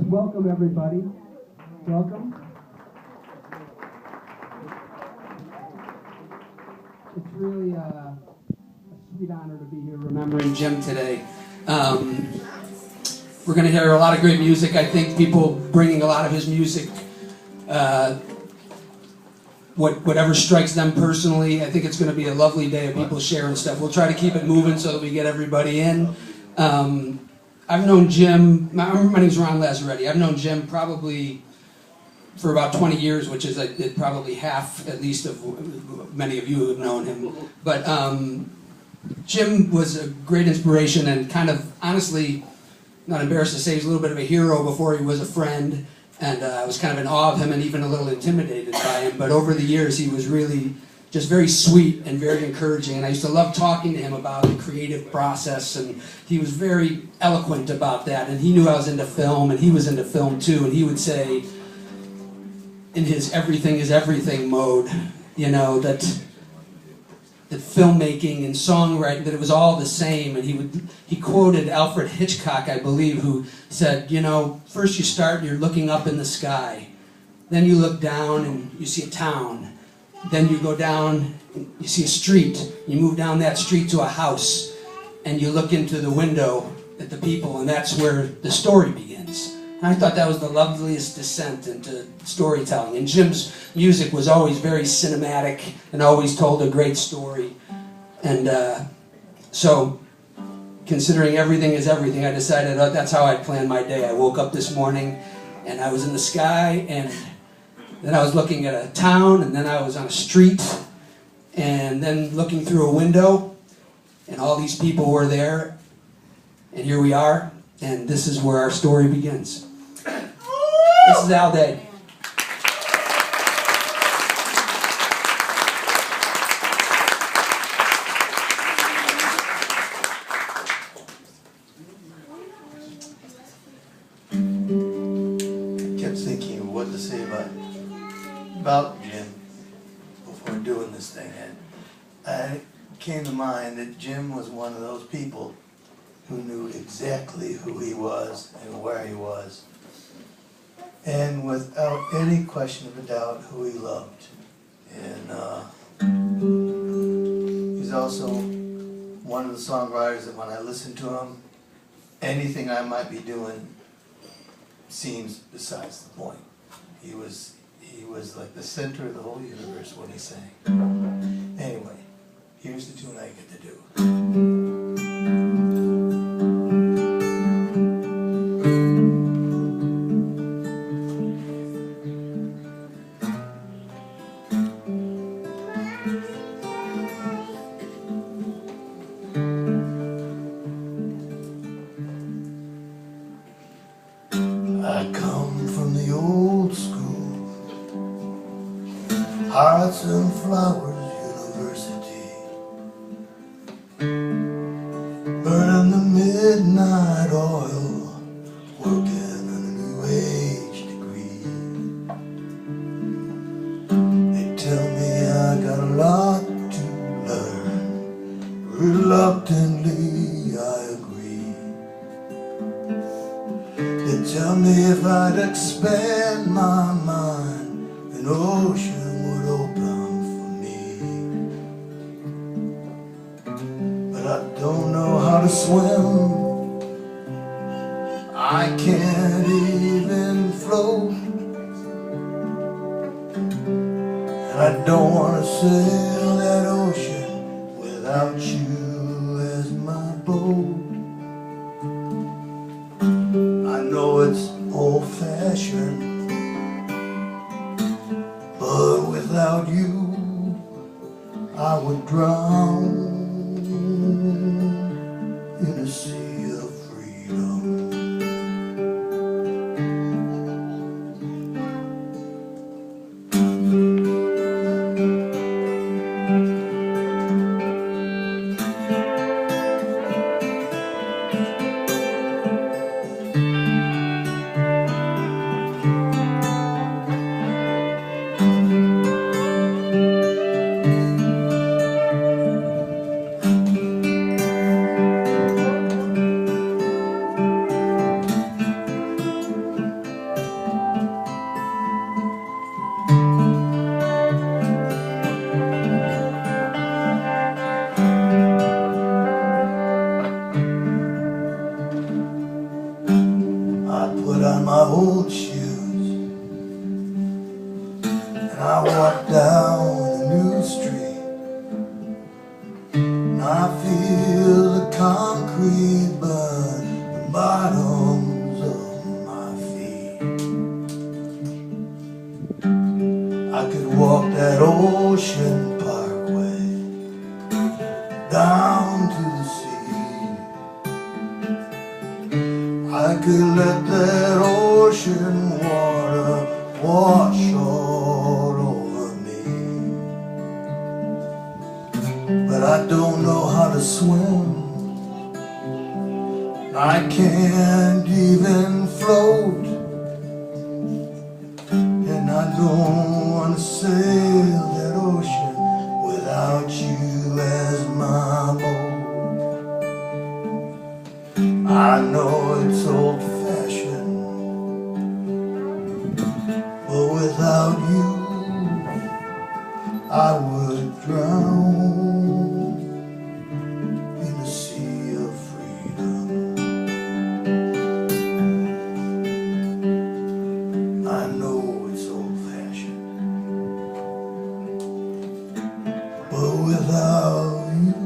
Welcome, everybody. Welcome. It's really a sweet honor to be here remembering Jim today. We're going to hear a lot of great music. I think people bringing a lot of his music, whatever strikes them personally. I think it's going to be a lovely day of people sharing stuff. We'll try to keep it moving so that we get everybody in. I've known Jim, my name's Ron Lazzaretti. I've known Jim probably for about 20 years, which is probably half, at least, of many of you who have known him. But Jim was a great inspiration and kind of, honestly, not embarrassed to say, he was a little bit of a hero before he was a friend. And I was kind of in awe of him and even a little intimidated by him. But over the years, he was really just very sweet and very encouraging. And I used to love talking to him about the creative process. And he was very eloquent about that. And he knew I was into film, and he was into film too. And he would say, in his everything is everything mode, you know, that filmmaking and songwriting, that it was all the same. And he quoted Alfred Hitchcock, I believe, who said, you know, first you start and you're looking up in the sky. Then you look down and you see a town. Then you go down and you see a street. You move down that street to a house. And you look into the window at the people, and that's where the story begins. And I thought that was the loveliest descent into storytelling. And Jim's music was always very cinematic and always told a great story. And so, considering everything is everything, I decided that's how I'd plan my day. I woke up this morning, and I was in the sky, and then I was looking at a town, and then I was on a street, and then looking through a window, and all these people were there, and here we are, and this is where our story begins. This is Al Day. I kept thinking of what to say about Jim before doing this thing, and it came to mind that Jim was one of those people who knew exactly who he was and where he was, and without any question of a doubt who he loved. And he's also one of the songwriters that when I listen to him, anything I might be doing seems besides the point. He was like the center of the whole universe when he sang. Anyway, here's the tune I get to do. I come from the old school, Hearts and Flowers University, burning the midnight oil, working on a new age degree. They tell me I got a lot to learn, reluctantly I agree. They tell me if I'd expand my mind, an ocean would open for me. But I don't know how to swim, I can't even float, and I don't want to sail that ocean without you as my boat. I know it's old-fashioned, but without you, I would drown in a sea of freedom. put on my old shoes, and I walked down the new street, and I feel the concrete but the bottoms of my feet. I could walk that Ocean Parkway down to the sea. I could let that ocean water wash all over me. But I don't know how to swim, I can't even float, and I don't want to sail that ocean without you as my boat. I know it's old-fashioned, but without you I would drown in a sea of freedom. I know it's old-fashioned, but without you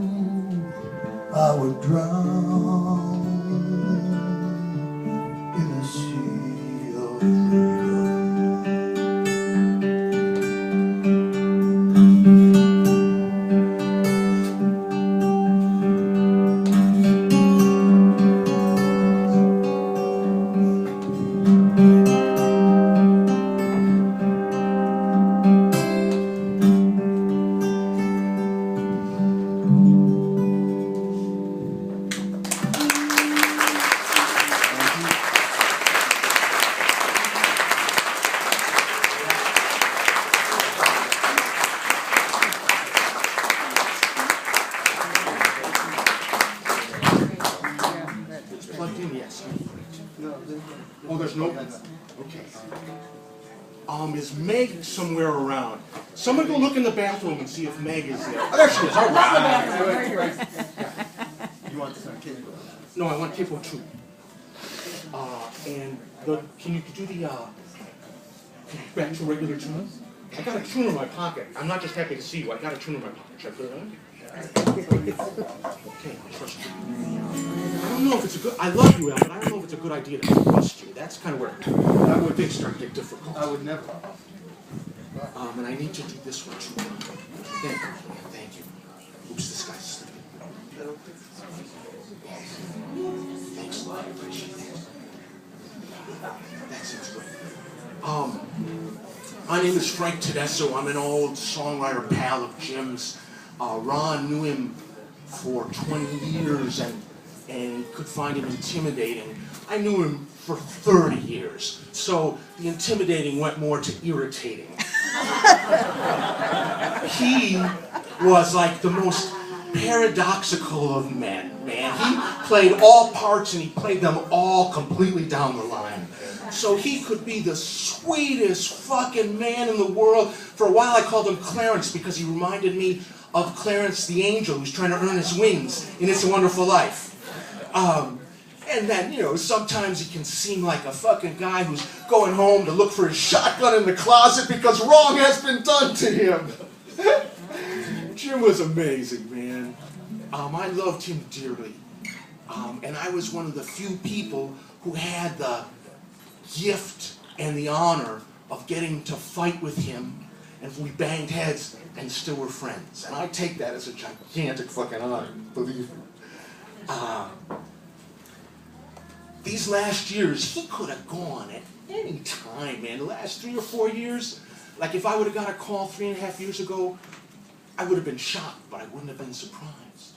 I would drown in a sea of freedom. Yes. Oh, there's no. Okay. Is Meg somewhere around? Someone go look in the bathroom and see if Meg is there. Oh, there she is. All right. You want some kid? No, I want Kippo too. And can you do the back to regular tune? I got a tune in my pocket. I'm not just happy to see you. I got a tune in my pocket. Should I put it on? Okay, I trust you. I don't know if it's a good. I love you, Al, but I don't know if it's a good idea to trust you. That's kind of where things start to get difficult. I would never. And I need to do this one too. Thank you. Thank you. Oops, this guy's sleeping. Thanks a lot. I appreciate that. That seems good. My name is Frank Tedesso. I'm an old songwriter pal of Jim's. Ron knew him for 20 years and could find him intimidating. I knew him for 30 years, so the intimidating went more to irritating. He was like the most paradoxical of men, man. He played all parts and he played them all completely down the line. So he could be the sweetest fucking man in the world. For a while I called him Clarence because he reminded me of Clarence the angel who's trying to earn his wings in It's a Wonderful Life. And then, you know, sometimes he can seem like a fucking guy who's going home to look for his shotgun in the closet because wrong has been done to him. Jim was amazing, man. I loved him dearly. And I was one of the few people who had the gift and the honor of getting to fight with him, and we banged heads and still were friends. And I take that as a gigantic fucking honor, believe me. These last years, he could have gone at any time, man. The last 3 or 4 years, like if I would have got a call 3.5 years ago, I would have been shocked, but I wouldn't have been surprised.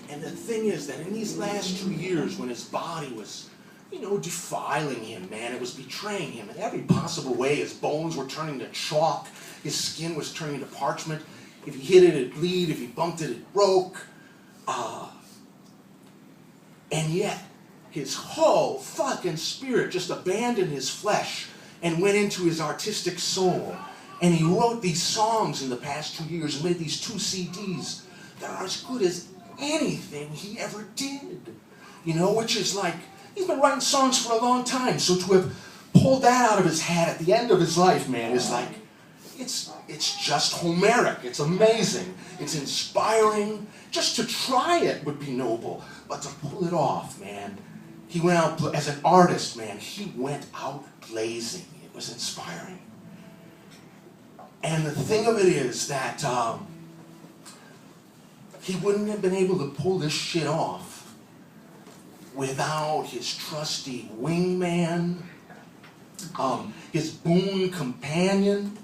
And the thing is that in these last 2 years, when his body was, you know, defiling him, man, it was betraying him in every possible way. His bones were turning to chalk. His skin was turning to parchment. If he hit it, it'd bleed. If he bumped it, it broke. And yet, his whole fucking spirit just abandoned his flesh and went into his artistic soul. And he wrote these songs in the past 2 years and made these 2 CDs that are as good as anything he ever did. You know, which is like, He's been writing songs for a long time, so to have pulled that out of his hat at the end of his life, man, is like, it's just Homeric. It's amazing. It's inspiring. Just to try it would be noble, but to pull it off, man, he went out, as an artist, man, he went out blazing. It was inspiring. And the thing of it is that he wouldn't have been able to pull this shit off without his trusty wingman, his boon companion,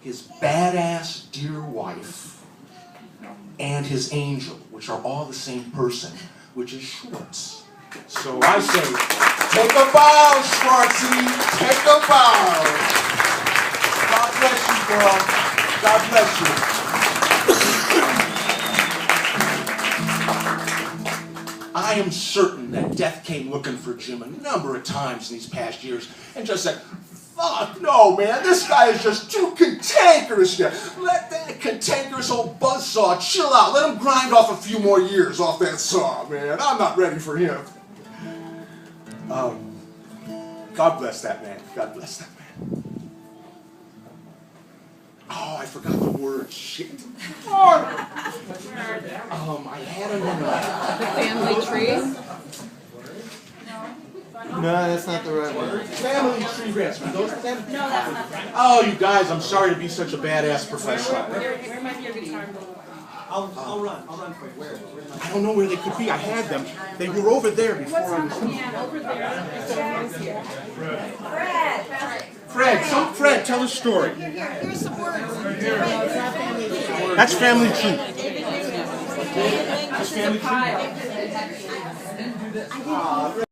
his badass dear wife, and his angel, which are all the same person, which is Schwartz. So I say, take a bow, Schwartzy, take a bow. God bless you, girl. God bless you. I am certain that death came looking for Jim a number of times in these past years and just said, fuck no, man, this guy is just too cantankerous here. Let that cantankerous old buzzsaw chill out. Let him grind off a few more years off that saw, man. I'm not ready for him. God bless that man. God bless that man. Oh, I forgot the word. Shit. I had him in The family tree? No, that's not the right word. family tree rest. Are those the family? No, that's not right. Oh, you guys, I'm sorry to be such a badass professional. Where might be your guitar? I'll run for you. Where? I don't know where they could be. I had them. They were over there before I was. Yeah, over there. Fred, tell a story. Here's some words. That's family tree. That's family tree.